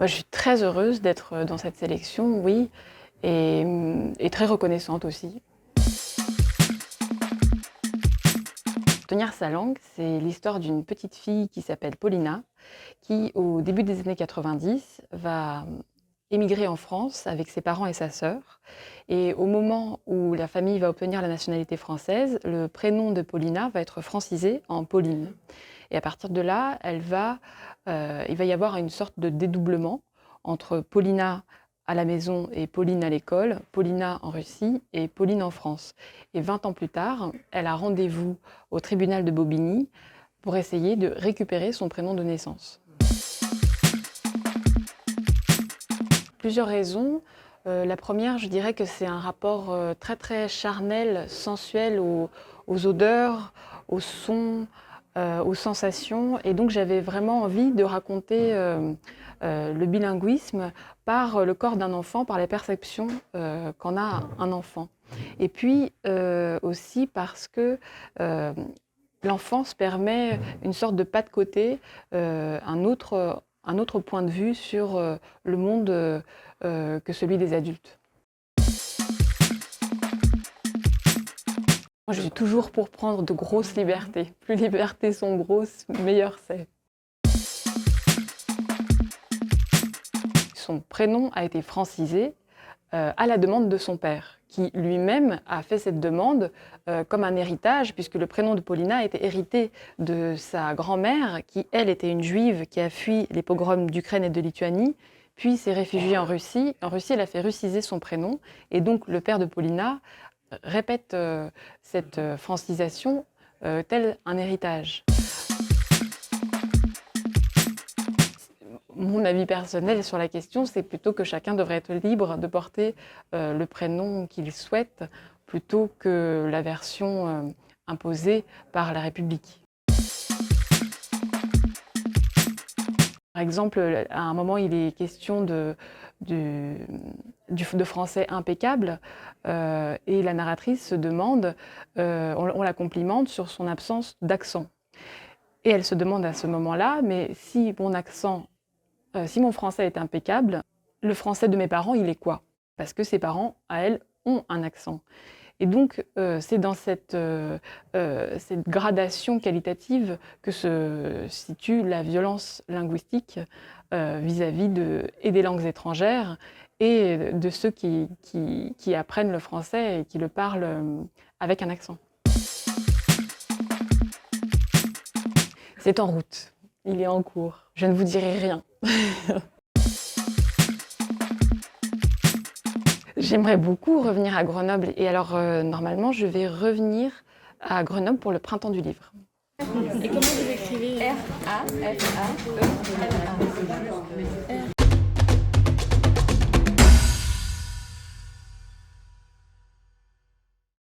Moi, je suis très heureuse d'être dans cette sélection, oui, et très reconnaissante aussi. Tenir sa langue, c'est l'histoire d'une petite fille qui s'appelle Paulina, qui, au début des années 90, va émigrer en France avec ses parents et sa sœur. Et au moment où la famille va obtenir la nationalité française, le prénom de Paulina va être francisé en Pauline. Et à partir de là, il va y avoir une sorte de dédoublement entre Paulina à la maison et Pauline à l'école, Paulina en Russie et Pauline en France. Et 20 ans plus tard, elle a rendez-vous au tribunal de Bobigny pour essayer de récupérer son prénom de naissance. Plusieurs raisons. La première, je dirais que c'est un rapport très très charnel, sensuel aux odeurs, aux sons, aux sensations. Et donc j'avais vraiment envie de raconter le bilinguisme par le corps d'un enfant, par les perceptions qu'en a un enfant. Et puis aussi parce que l'enfance permet une sorte de pas de côté, un autre point de vue sur le monde que celui des adultes. Moi, je suis toujours pour prendre de grosses libertés. Plus les libertés sont grosses, meilleur c'est. Son prénom a été francisé à la demande de son père, qui lui-même a fait cette demande comme un héritage, puisque le prénom de Paulina était hérité de sa grand-mère, qui, elle, était une juive qui a fui les pogroms d'Ukraine et de Lituanie, puis s'est réfugiée en Russie. En Russie, elle a fait russiser son prénom, et donc le père de Paulina répète cette francisation tel un héritage. Mon avis personnel sur la question, c'est plutôt que chacun devrait être libre de porter le prénom qu'il souhaite, plutôt que la version imposée par la République. Par exemple, à un moment, il est question de français impeccable et la narratrice se demande, on la complimente sur son absence d'accent. Et elle se demande à ce moment-là, mais si mon français est impeccable, le français de mes parents, il est quoi? Parce que ses parents, à elle, ont un accent. Et donc, c'est dans cette gradation qualitative que se situe la violence linguistique vis-à-vis des langues étrangères et de ceux qui apprennent le français et qui le parlent avec un accent. C'est en route, il est en cours. Je ne vous dirai rien. J'aimerais beaucoup revenir à Grenoble. Et alors, normalement, je vais revenir à Grenoble pour le Printemps du Livre. Et comment vous écrivez? R-A-F-A-E-L-A.